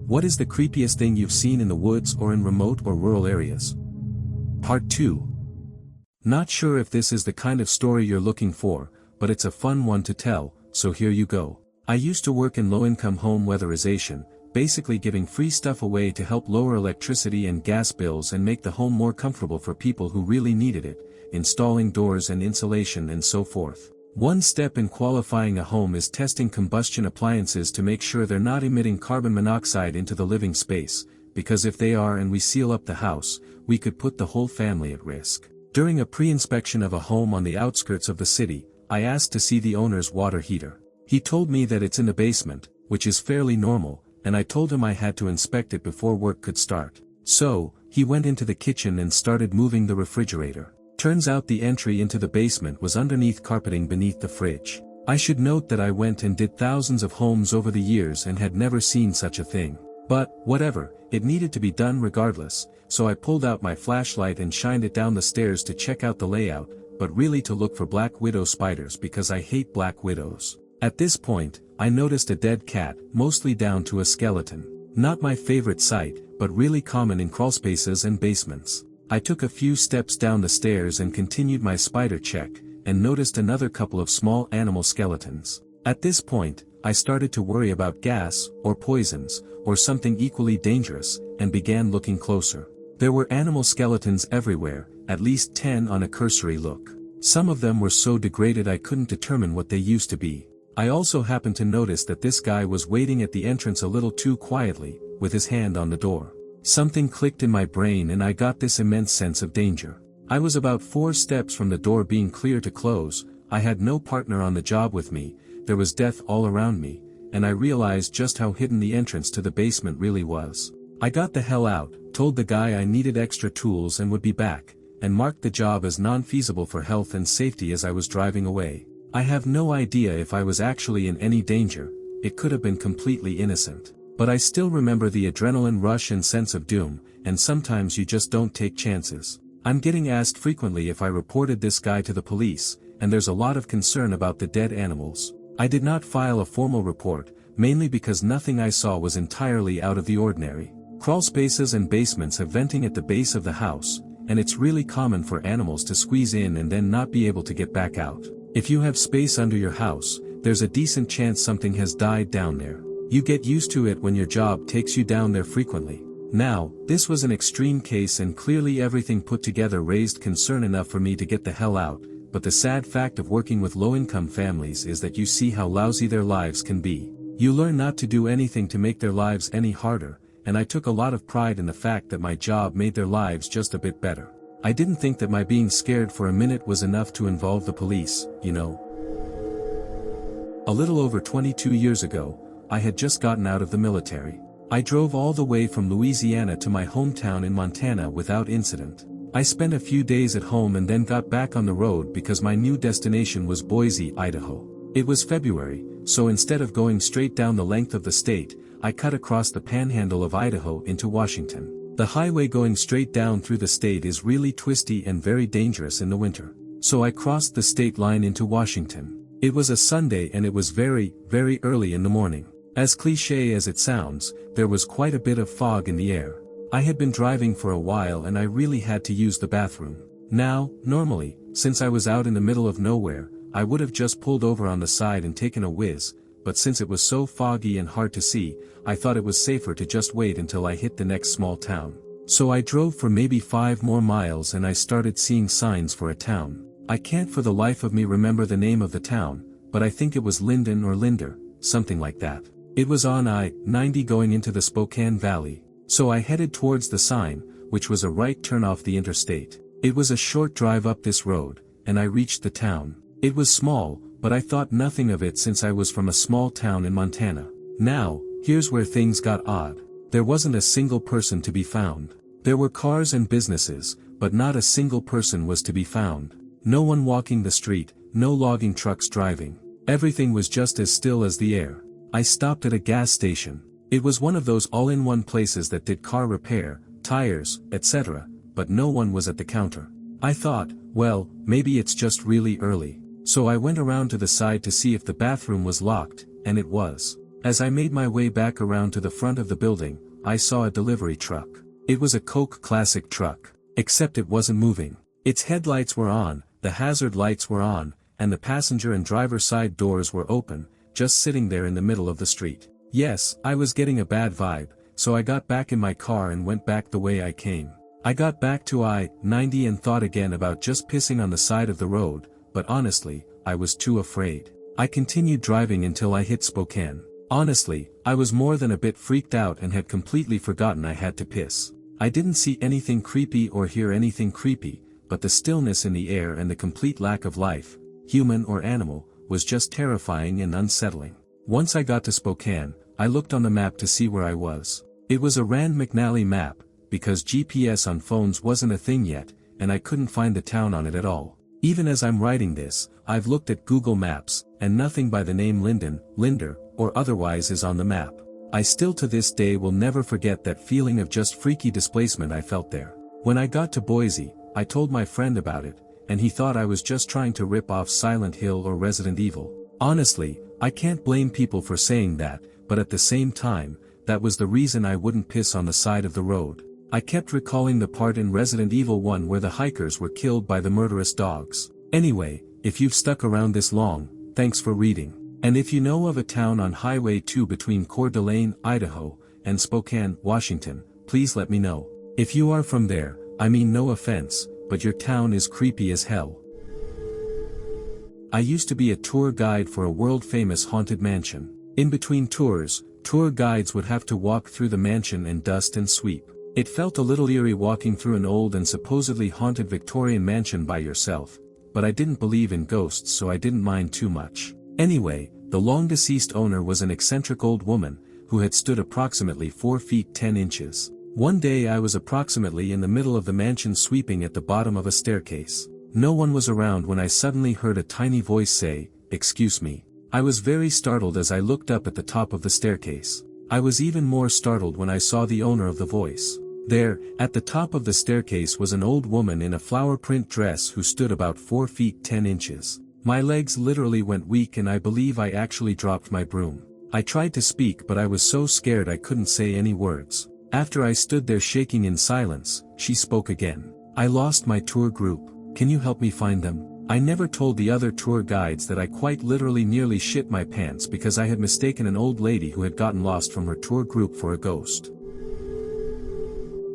What is the creepiest thing you've seen in the woods or in remote or rural areas? Part 2. Not sure if this is the kind of story you're looking for, but it's a fun one to tell, so here you go. I used to work in low-income home weatherization, basically giving free stuff away to help lower electricity and gas bills and make the home more comfortable for people who really needed it, installing doors and insulation and so forth. One step in qualifying a home is testing combustion appliances to make sure they're not emitting carbon monoxide into the living space, because if they are and we seal up the house, we could put the whole family at risk. During a pre-inspection of a home on the outskirts of the city, I asked to see the owner's water heater. He told me that it's in the basement, which is fairly normal, and I told him I had to inspect it before work could start. So, he went into the kitchen and started moving the refrigerator. Turns out the entry into the basement was underneath carpeting beneath the fridge. I should note that I went and did thousands of homes over the years and had never seen such a thing. But, whatever, it needed to be done regardless, so I pulled out my flashlight and shined it down the stairs to check out the layout, but really to look for black widow spiders because I hate black widows. At this point, I noticed a dead cat, mostly down to a skeleton. Not my favorite sight, but really common in crawlspaces and basements. I took a few steps down the stairs and continued my spider check, and noticed another couple of small animal skeletons. At this point, I started to worry about gas, or poisons, or something equally dangerous, and began looking closer. There were animal skeletons everywhere, at least 10 on a cursory look. Some of them were so degraded I couldn't determine what they used to be. I also happened to notice that this guy was waiting at the entrance a little too quietly, with his hand on the door. Something clicked in my brain and I got this immense sense of danger. I was about 4 steps from the door being clear to close, I had no partner on the job with me, there was death all around me, and I realized just how hidden the entrance to the basement really was. I got the hell out, told the guy I needed extra tools and would be back, and marked the job as non-feasible for health and safety as I was driving away. I have no idea if I was actually in any danger, it could have been completely innocent. But I still remember the adrenaline rush and sense of doom, and sometimes you just don't take chances. I'm getting asked frequently if I reported this guy to the police, and there's a lot of concern about the dead animals. I did not file a formal report, mainly because nothing I saw was entirely out of the ordinary. Crawlspaces and basements have venting at the base of the house, and it's really common for animals to squeeze in and then not be able to get back out. If you have space under your house, there's a decent chance something has died down there. You get used to it when your job takes you down there frequently. Now, this was an extreme case and clearly everything put together raised concern enough for me to get the hell out, but the sad fact of working with low-income families is that you see how lousy their lives can be. You learn not to do anything to make their lives any harder, and I took a lot of pride in the fact that my job made their lives just a bit better. I didn't think that my being scared for a minute was enough to involve the police, you know. A little over 22 years ago, I had just gotten out of the military. I drove all the way from Louisiana to my hometown in Montana without incident. I spent a few days at home and then got back on the road because my new destination was Boise, Idaho. It was February, so instead of going straight down the length of the state, I cut across the panhandle of Idaho into Washington. The highway going straight down through the state is really twisty and very dangerous in the winter. So I crossed the state line into Washington. It was a Sunday and it was very, very early in the morning. As cliché as it sounds, there was quite a bit of fog in the air. I had been driving for a while and I really had to use the bathroom. Now, normally, since I was out in the middle of nowhere, I would have just pulled over on the side and taken a whiz, but since it was so foggy and hard to see, I thought it was safer to just wait until I hit the next small town. So I drove for maybe 5 more miles and I started seeing signs for a town. I can't for the life of me remember the name of the town, but I think it was Linden or Linder, something like that. It was on I-90 going into the Spokane Valley, so I headed towards the sign, which was a right turn off the interstate. It was a short drive up this road, and I reached the town. It was small, but I thought nothing of it since I was from a small town in Montana. Now, here's where things got odd. There wasn't a single person to be found. There were cars and businesses, but not a single person was to be found. No one walking the street, no logging trucks driving. Everything was just as still as the air. I stopped at a gas station. It was one of those all-in-one places that did car repair, tires, etc., but no one was at the counter. I thought, well, maybe it's just really early. So I went around to the side to see if the bathroom was locked, and it was. As I made my way back around to the front of the building, I saw a delivery truck. It was a Coke Classic truck. Except it wasn't moving. Its headlights were on, the hazard lights were on, and the passenger and driver side doors were open, just sitting there in the middle of the street. Yes, I was getting a bad vibe, so I got back in my car and went back the way I came. I got back to I-90 and thought again about just pissing on the side of the road, but honestly, I was too afraid. I continued driving until I hit Spokane. Honestly, I was more than a bit freaked out and had completely forgotten I had to piss. I didn't see anything creepy or hear anything creepy, but the stillness in the air and the complete lack of life, human or animal, was just terrifying and unsettling. Once I got to Spokane, I looked on the map to see where I was. It was a Rand McNally map, because GPS on phones wasn't a thing yet, and I couldn't find the town on it at all. Even as I'm writing this, I've looked at Google Maps, and nothing by the name Linden, Linder, or otherwise is on the map. I still to this day will never forget that feeling of just freaky displacement I felt there. When I got to Boise, I told my friend about it, and he thought I was just trying to rip off Silent Hill or Resident Evil. Honestly, I can't blame people for saying that, but at the same time, that was the reason I wouldn't piss on the side of the road. I kept recalling the part in Resident Evil 1 where the hikers were killed by the murderous dogs. Anyway, if you've stuck around this long, thanks for reading. And if you know of a town on Highway 2 between Coeur d'Alene, Idaho, and Spokane, Washington, please let me know. If you are from there, I mean no offense, but your town is creepy as hell. I used to be a tour guide for a world-famous haunted mansion. In between tours, tour guides would have to walk through the mansion and dust and sweep. It felt a little eerie walking through an old and supposedly haunted Victorian mansion by yourself, but I didn't believe in ghosts so I didn't mind too much. Anyway, the long-deceased owner was an eccentric old woman, who had stood approximately 4 feet 10 inches. One day I was approximately in the middle of the mansion sweeping at the bottom of a staircase. No one was around when I suddenly heard a tiny voice say, "Excuse me." I was very startled as I looked up at the top of the staircase. I was even more startled when I saw the owner of the voice. There, at the top of the staircase was an old woman in a flower print dress who stood about 4 feet 10 inches. My legs literally went weak and I believe I actually dropped my broom. I tried to speak but I was so scared I couldn't say any words. After I stood there shaking in silence, she spoke again. "I lost my tour group. Can you help me find them?" I never told the other tour guides that I quite literally nearly shit my pants because I had mistaken an old lady who had gotten lost from her tour group for a ghost.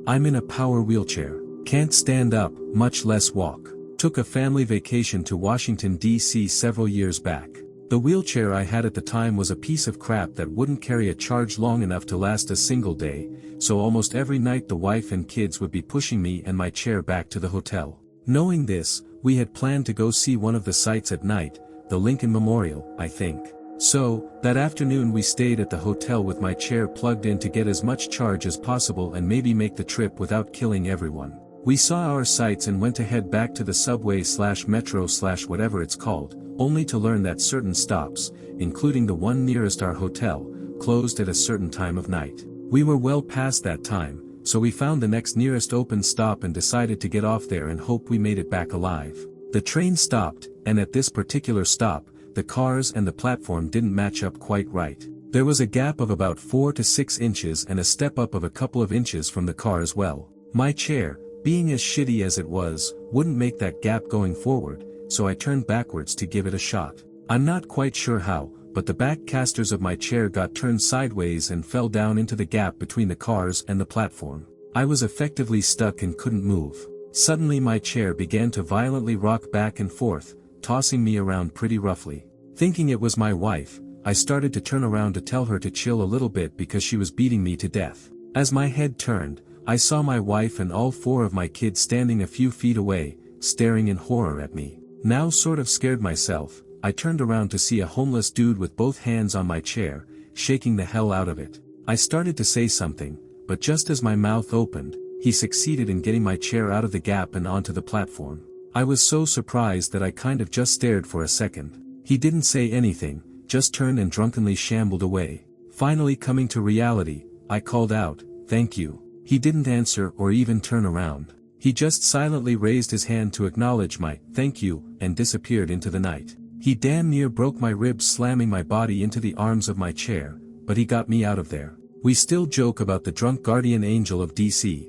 I'm in a power wheelchair. Can't stand up, much less walk. Took a family vacation to Washington, D.C. several years back. The wheelchair I had at the time was a piece of crap that wouldn't carry a charge long enough to last a single day, so almost every night the wife and kids would be pushing me and my chair back to the hotel. Knowing this, we had planned to go see one of the sites at night, the Lincoln Memorial, I think. So, that afternoon we stayed at the hotel with my chair plugged in to get as much charge as possible and maybe make the trip without killing everyone. We saw our sights and went to head back to the subway/metro/whatever it's called, only to learn that certain stops, including the one nearest our hotel, closed at a certain time of night. We were well past that time, so we found the next nearest open stop and decided to get off there and hope we made it back alive. The train stopped, and at this particular stop, the cars and the platform didn't match up quite right. There was a gap of about 4 to 6 inches and a step up of a couple of inches from the car as well. My chair, being as shitty as it was, wouldn't make that gap going forward, so I turned backwards to give it a shot. I'm not quite sure how, but the back casters of my chair got turned sideways and fell down into the gap between the cars and the platform. I was effectively stuck and couldn't move. Suddenly my chair began to violently rock back and forth, tossing me around pretty roughly. Thinking it was my wife, I started to turn around to tell her to chill a little bit because she was beating me to death. As my head turned, I saw my wife and all 4 of my kids standing a few feet away, staring in horror at me. Now sort of scared myself, I turned around to see a homeless dude with both hands on my chair, shaking the hell out of it. I started to say something, but just as my mouth opened, he succeeded in getting my chair out of the gap and onto the platform. I was so surprised that I kind of just stared for a second. He didn't say anything, just turned and drunkenly shambled away. Finally coming to reality, I called out, "Thank you." He didn't answer or even turn around. He just silently raised his hand to acknowledge my "thank you" and disappeared into the night. He damn near broke my ribs slamming my body into the arms of my chair, but he got me out of there. We still joke about the drunk guardian angel of DC.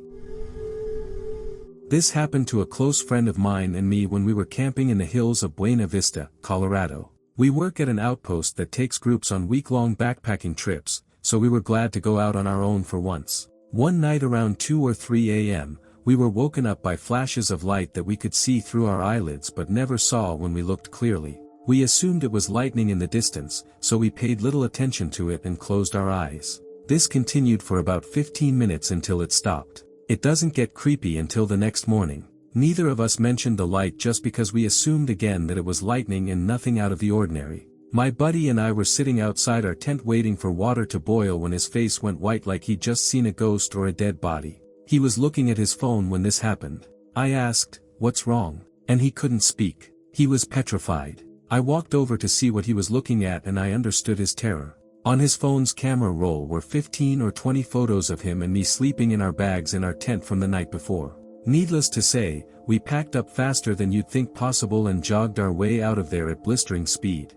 This happened to a close friend of mine and me when we were camping in the hills of Buena Vista, Colorado. We work at an outpost that takes groups on week-long backpacking trips, so we were glad to go out on our own for once. One night around 2 or 3 a.m., we were woken up by flashes of light that we could see through our eyelids but never saw when we looked clearly. We assumed it was lightning in the distance, so we paid little attention to it and closed our eyes. This continued for about 15 minutes until it stopped. It doesn't get creepy until the next morning. Neither of us mentioned the light just because we assumed again that it was lightning and nothing out of the ordinary. My buddy and I were sitting outside our tent waiting for water to boil when his face went white like he'd just seen a ghost or a dead body. He was looking at his phone when this happened. I asked, "What's wrong?" And he couldn't speak. He was petrified. I walked over to see what he was looking at and I understood his terror. On his phone's camera roll were 15 or 20 photos of him and me sleeping in our bags in our tent from the night before. Needless to say, we packed up faster than you'd think possible and jogged our way out of there at blistering speed.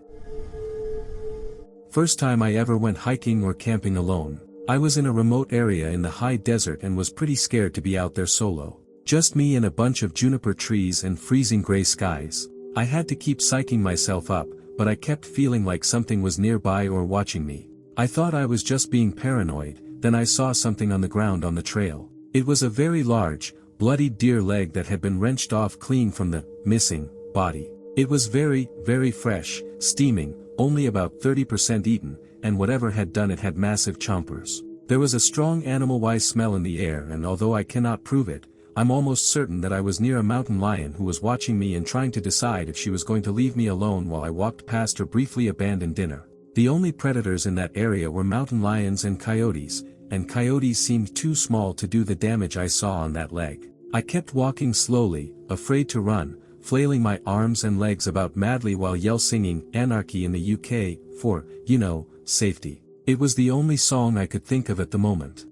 First time I ever went hiking or camping alone. I was in a remote area in the high desert and was pretty scared to be out there solo. Just me and a bunch of juniper trees and freezing gray skies. I had to keep psyching myself up, but I kept feeling like something was nearby or watching me. I thought I was just being paranoid, then I saw something on the ground on the trail. It was a very large, bloodied deer leg that had been wrenched off clean from the missing body. It was very, very fresh, steaming, only about 30% eaten, and whatever had done it had massive chompers. There was a strong animal-wise smell in the air and although I cannot prove it, I'm almost certain that I was near a mountain lion who was watching me and trying to decide if she was going to leave me alone while I walked past her briefly abandoned dinner. The only predators in that area were mountain lions and coyotes seemed too small to do the damage I saw on that leg. I kept walking slowly, afraid to run, flailing my arms and legs about madly while singing Anarchy in the UK, for, safety. It was the only song I could think of at the moment.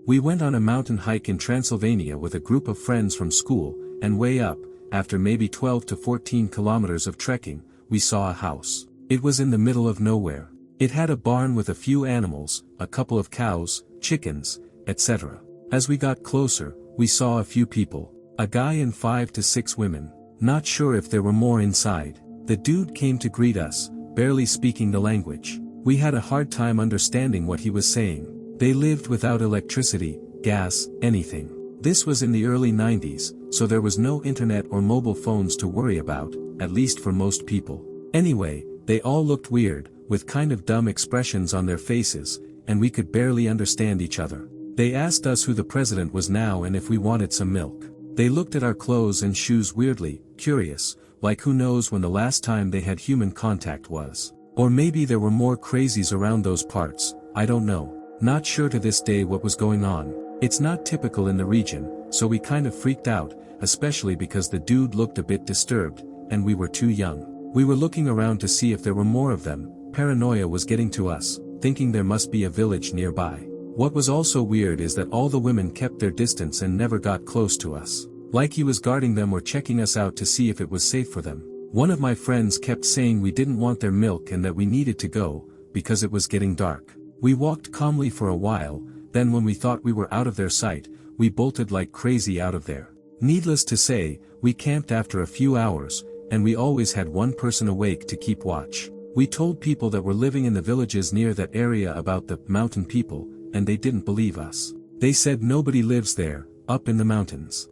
We went on a mountain hike in Transylvania with a group of friends from school, and way up, after maybe 12 to 14 kilometers of trekking, we saw a house. It was in the middle of nowhere. It had a barn with a few animals, a couple of cows, chickens, etc. As we got closer, we saw a few people, a guy and 5 to 6 women. Not sure if there were more inside. The dude came to greet us, barely speaking the language. We had a hard time understanding what he was saying. They lived without electricity, gas, anything. This was in the early 90s, so there was no internet or mobile phones to worry about, at least for most people. Anyway, they all looked weird, with kind of dumb expressions on their faces, and we could barely understand each other. They asked us who the president was now and if we wanted some milk. They looked at our clothes and shoes weirdly, curious, like who knows when the last time they had human contact was. Or maybe there were more crazies around those parts, I don't know. Not sure to this day what was going on. It's not typical in the region, so we kind of freaked out, especially because the dude looked a bit disturbed, and we were too young. We were looking around to see if there were more of them. Paranoia was getting to us, thinking there must be a village nearby. What was also weird is that all the women kept their distance and never got close to us. Like he was guarding them or checking us out to see if it was safe for them. One of my friends kept saying we didn't want their milk and that we needed to go, because it was getting dark. We walked calmly for a while, then when we thought we were out of their sight, we bolted like crazy out of there. Needless to say, we camped after a few hours, and we always had one person awake to keep watch. We told people that were living in the villages near that area about the mountain people, and they didn't believe us. They said nobody lives there, up in the mountains.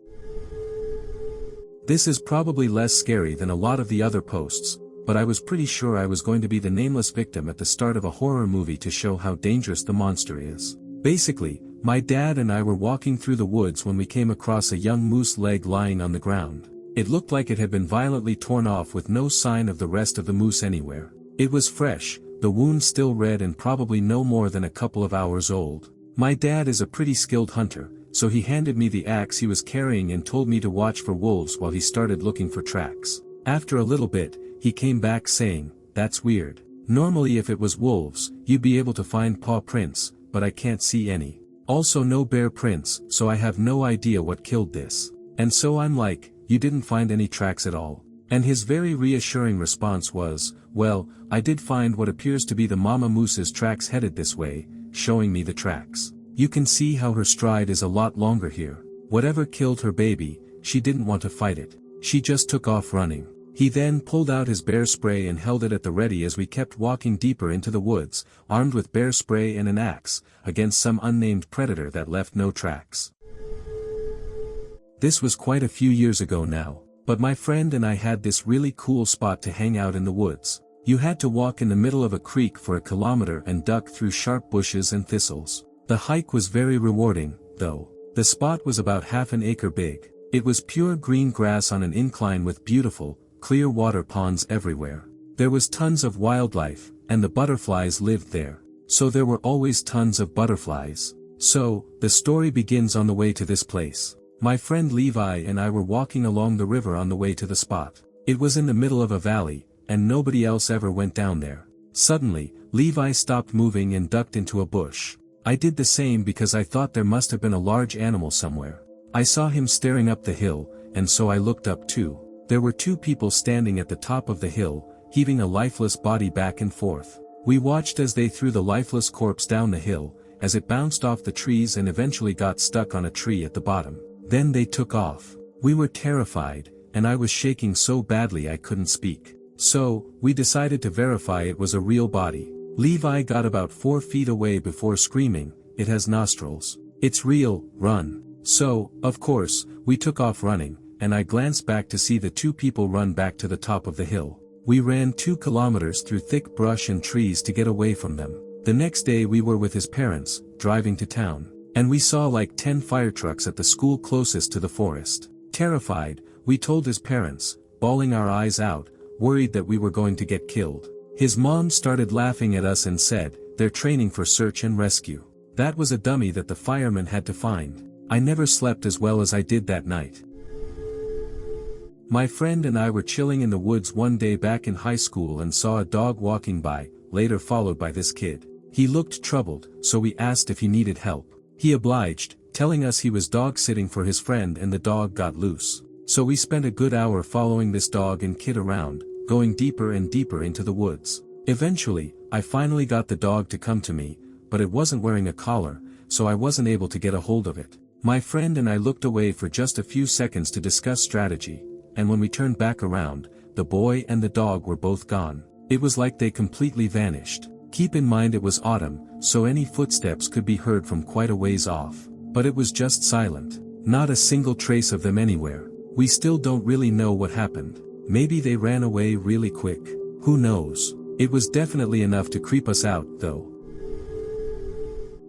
This is probably less scary than a lot of the other posts, but I was pretty sure I was going to be the nameless victim at the start of a horror movie to show how dangerous the monster is. Basically, my dad and I were walking through the woods when we came across a young moose leg lying on the ground. It looked like it had been violently torn off with no sign of the rest of the moose anywhere. It was fresh, the wound still red and probably no more than a couple of hours old. My dad is a pretty skilled hunter, so he handed me the axe he was carrying and told me to watch for wolves while he started looking for tracks. After a little bit, he came back saying, "That's weird. Normally if it was wolves, you'd be able to find paw prints, but I can't see any. Also no bear prints, so I have no idea what killed this." And so I'm like, "You didn't find any tracks at all?" And his very reassuring response was, Well, I did find what appears to be the mama moose's tracks headed this way, showing me the tracks. You can see how her stride is a lot longer here. Whatever killed her baby, she didn't want to fight it. She just took off running. He then pulled out his bear spray and held it at the ready as we kept walking deeper into the woods, armed with bear spray and an axe, against some unnamed predator that left no tracks. This was quite a few years ago now, but my friend and I had this really cool spot to hang out in the woods. You had to walk in the middle of a creek for a kilometer and duck through sharp bushes and thistles. The hike was very rewarding, though. The spot was about half an acre big. It was pure green grass on an incline with beautiful, clear water ponds everywhere. There was tons of wildlife, and the butterflies lived there. So there were always tons of butterflies. So, the story begins on the way to this place. My friend Levi and I were walking along the river on the way to the spot. It was in the middle of a valley, and nobody else ever went down there. Suddenly, Levi stopped moving and ducked into a bush. I did the same because I thought there must have been a large animal somewhere. I saw him staring up the hill, and so I looked up too. There were two people standing at the top of the hill, heaving a lifeless body back and forth. We watched as they threw the lifeless corpse down the hill, as it bounced off the trees and eventually got stuck on a tree at the bottom. Then they took off. We were terrified, and I was shaking so badly I couldn't speak. So, we decided to verify it was a real body. Levi got about 4 feet away before screaming, "It has nostrils. It's real, run." So, of course, we took off running, and I glanced back to see the two people run back to the top of the hill. We ran 2 kilometers through thick brush and trees to get away from them. The next day we were with his parents, driving to town, and we saw like 10 fire trucks at the school closest to the forest. Terrified, we told his parents, bawling our eyes out, worried that we were going to get killed. His mom started laughing at us and said, "They're training for search and rescue." That was a dummy that the firemen had to find. I never slept as well as I did that night. My friend and I were chilling in the woods one day back in high school and saw a dog walking by, later followed by this kid. He looked troubled, so we asked if he needed help. He obliged, telling us he was dog sitting for his friend and the dog got loose. So we spent a good hour following this dog and kid around, going deeper and deeper into the woods. Eventually, I finally got the dog to come to me, but it wasn't wearing a collar, so I wasn't able to get a hold of it. My friend and I looked away for just a few seconds to discuss strategy, and when we turned back around, the boy and the dog were both gone. It was like they completely vanished. Keep in mind it was autumn, so any footsteps could be heard from quite a ways off. But it was just silent. Not a single trace of them anywhere. We still don't really know what happened. Maybe they ran away really quick. Who knows? It was definitely enough to creep us out, though.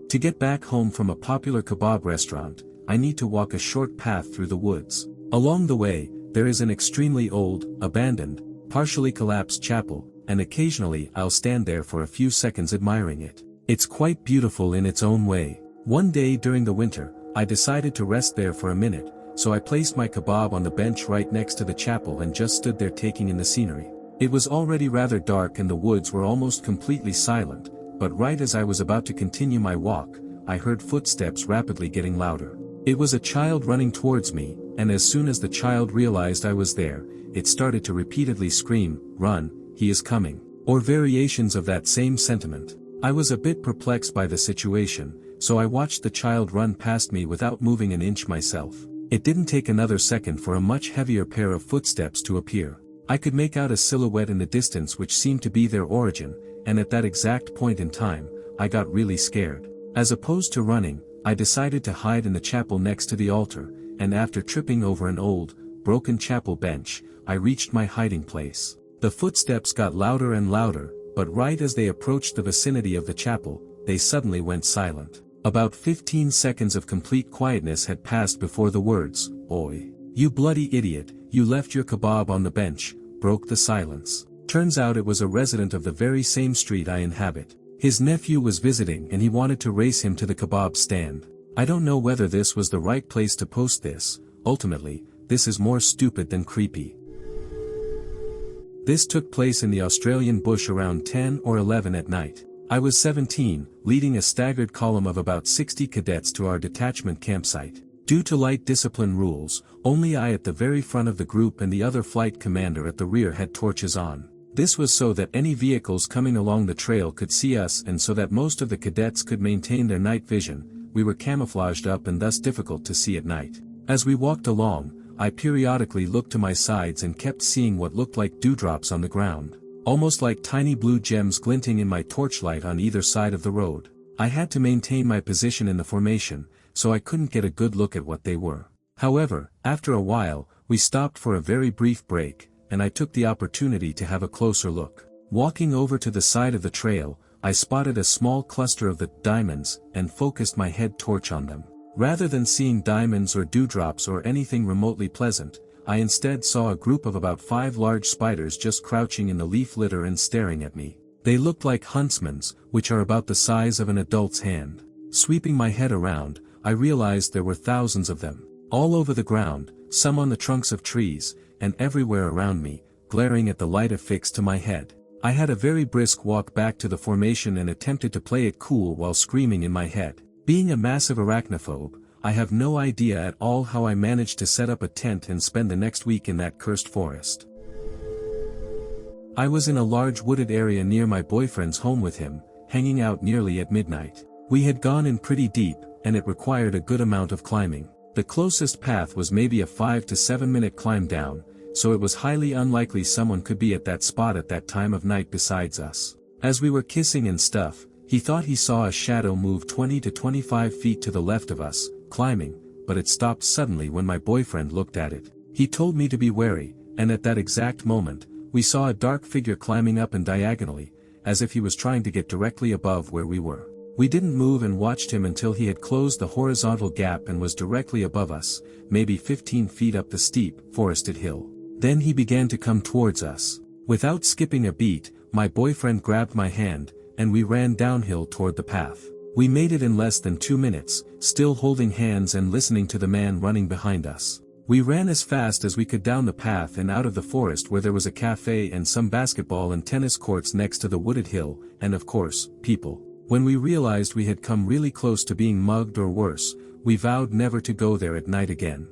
To get back home from a popular kebab restaurant, I need to walk a short path through the woods. Along the way, there is an extremely old, abandoned, partially collapsed chapel, and occasionally I'll stand there for a few seconds admiring it. It's quite beautiful in its own way. One day during the winter, I decided to rest there for a minute, so I placed my kebab on the bench right next to the chapel and just stood there taking in the scenery. It was already rather dark and the woods were almost completely silent, but right as I was about to continue my walk, I heard footsteps rapidly getting louder. It was a child running towards me, and as soon as the child realized I was there, it started to repeatedly scream, "Run, he is coming," or variations of that same sentiment. I was a bit perplexed by the situation, so I watched the child run past me without moving an inch myself. It didn't take another second for a much heavier pair of footsteps to appear. I could make out a silhouette in the distance which seemed to be their origin, and at that exact point in time, I got really scared. As opposed to running, I decided to hide in the chapel next to the altar, and after tripping over an old, broken chapel bench, I reached my hiding place. The footsteps got louder and louder, but right as they approached the vicinity of the chapel, they suddenly went silent. About 15 seconds of complete quietness had passed before the words, "Oi, you bloody idiot, you left your kebab on the bench," broke the silence. Turns out it was a resident of the very same street I inhabit. His nephew was visiting and he wanted to race him to the kebab stand. I don't know whether this was the right place to post this. Ultimately, this is more stupid than creepy. This took place in the Australian bush around 10 or 11 at night. I was 17, leading a staggered column of about 60 cadets to our detachment campsite. Due to light discipline rules, only I at the very front of the group and the other flight commander at the rear had torches on. This was so that any vehicles coming along the trail could see us and so that most of the cadets could maintain their night vision. We were camouflaged up and thus difficult to see at night. As we walked along, I periodically looked to my sides and kept seeing what looked like dewdrops on the ground, almost like tiny blue gems glinting in my torchlight on either side of the road. I had to maintain my position in the formation, so I couldn't get a good look at what they were. However, after a while, we stopped for a very brief break, and I took the opportunity to have a closer look. Walking over to the side of the trail, I spotted a small cluster of the diamonds and focused my head torch on them. Rather than seeing diamonds or dewdrops or anything remotely pleasant, I instead saw a group of about 5 large spiders just crouching in the leaf litter and staring at me. They looked like huntsmen's, which are about the size of an adult's hand. Sweeping my head around, I realized there were thousands of them, all over the ground, some on the trunks of trees, and everywhere around me, glaring at the light affixed to my head. I had a very brisk walk back to the formation and attempted to play it cool while screaming in my head. Being a massive arachnophobe, I have no idea at all how I managed to set up a tent and spend the next week in that cursed forest. I was in a large wooded area near my boyfriend's home with him, hanging out nearly at midnight. We had gone in pretty deep, and it required a good amount of climbing. The closest path was maybe a 5 to 7 minute climb down, so it was highly unlikely someone could be at that spot at that time of night besides us. As we were kissing and stuff, he thought he saw a shadow move 20 to 25 feet to the left of us, climbing, but it stopped suddenly when my boyfriend looked at it. He told me to be wary, and at that exact moment, we saw a dark figure climbing up and diagonally, as if he was trying to get directly above where we were. We didn't move and watched him until he had closed the horizontal gap and was directly above us, maybe 15 feet up the steep, forested hill. Then he began to come towards us. Without skipping a beat, my boyfriend grabbed my hand, and we ran downhill toward the path. We made it in less than 2 minutes, still holding hands and listening to the man running behind us. We ran as fast as we could down the path and out of the forest where there was a cafe and some basketball and tennis courts next to the wooded hill, and of course, people. When we realized we had come really close to being mugged or worse, we vowed never to go there at night again.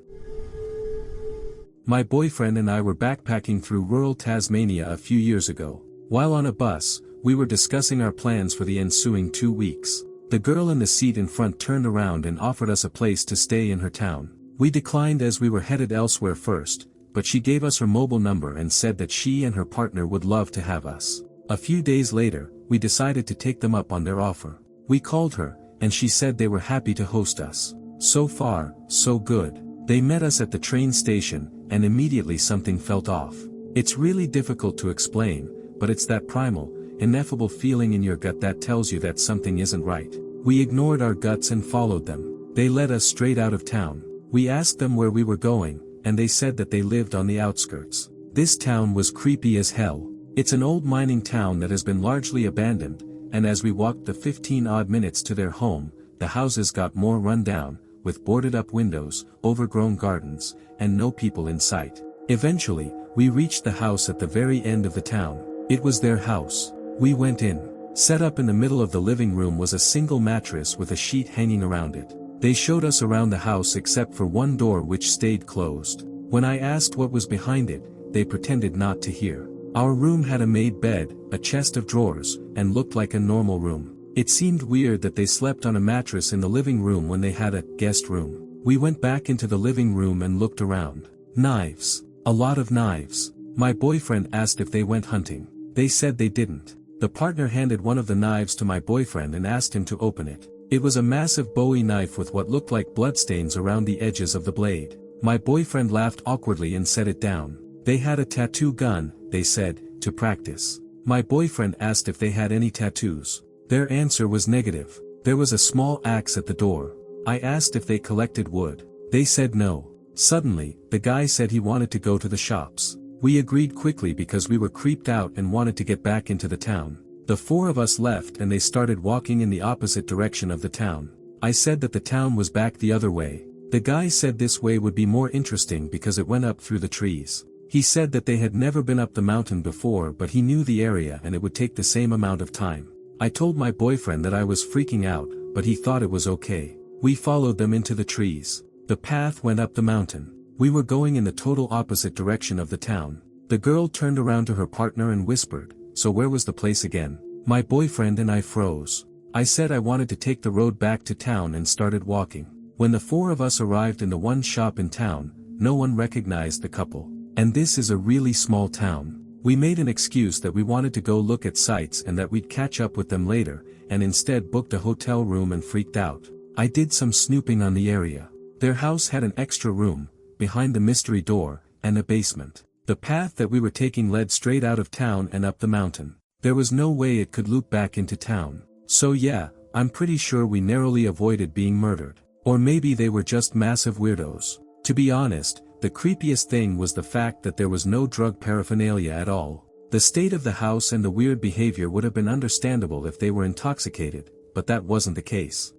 My boyfriend and I were backpacking through rural Tasmania a few years ago. While on a bus, we were discussing our plans for the ensuing 2 weeks. The girl in the seat in front turned around and offered us a place to stay in her town. We declined as we were headed elsewhere first, but she gave us her mobile number and said that she and her partner would love to have us. A few days later, we decided to take them up on their offer. We called her, and she said they were happy to host us. So far, so good. They met us at the train station, and immediately something felt off. It's really difficult to explain, but it's that primal, ineffable feeling in your gut that tells you that something isn't right. We ignored our guts and followed them. They led us straight out of town. We asked them where we were going, and they said that they lived on the outskirts. This town was creepy as hell. It's an old mining town that has been largely abandoned, and as we walked the 15-odd minutes to their home, the houses got more run down, with boarded-up windows, overgrown gardens, and no people in sight. Eventually, we reached the house at the very end of the town. It was their house. We went in. Set up in the middle of the living room was a single mattress with a sheet hanging around it. They showed us around the house except for one door which stayed closed. When I asked what was behind it, they pretended not to hear. Our room had a made bed, a chest of drawers, and looked like a normal room. It seemed weird that they slept on a mattress in the living room when they had a guest room. We went back into the living room and looked around. Knives. A lot of knives. My boyfriend asked if they went hunting. They said they didn't. The partner handed one of the knives to my boyfriend and asked him to open it. It was a massive Bowie knife with what looked like bloodstains around the edges of the blade. My boyfriend laughed awkwardly and set it down. They had a tattoo gun, they said, to practice. My boyfriend asked if they had any tattoos. Their answer was negative. There was a small axe at the door. I asked if they collected wood. They said no. Suddenly, the guy said he wanted to go to the shops. We agreed quickly because we were creeped out and wanted to get back into the town. The 4 of us left and they started walking in the opposite direction of the town. I said that the town was back the other way. The guy said this way would be more interesting because it went up through the trees. He said that they had never been up the mountain before but he knew the area and it would take the same amount of time. I told my boyfriend that I was freaking out, but he thought it was okay. We followed them into the trees. The path went up the mountain. We were going in the total opposite direction of the town. The girl turned around to her partner and whispered, "So where was the place again?" My boyfriend and I froze. I said I wanted to take the road back to town and started walking. When the four of us arrived in the one shop in town, no one recognized the couple. And this is a really small town. We made an excuse that we wanted to go look at sights and that we'd catch up with them later, and instead booked a hotel room and freaked out. I did some snooping on the area. Their house had an extra room, behind the mystery door, and a basement. The path that we were taking led straight out of town and up the mountain. There was no way it could loop back into town. So yeah, I'm pretty sure we narrowly avoided being murdered. Or maybe they were just massive weirdos. To be honest, the creepiest thing was the fact that there was no drug paraphernalia at all. The state of the house and the weird behavior would have been understandable if they were intoxicated, but that wasn't the case.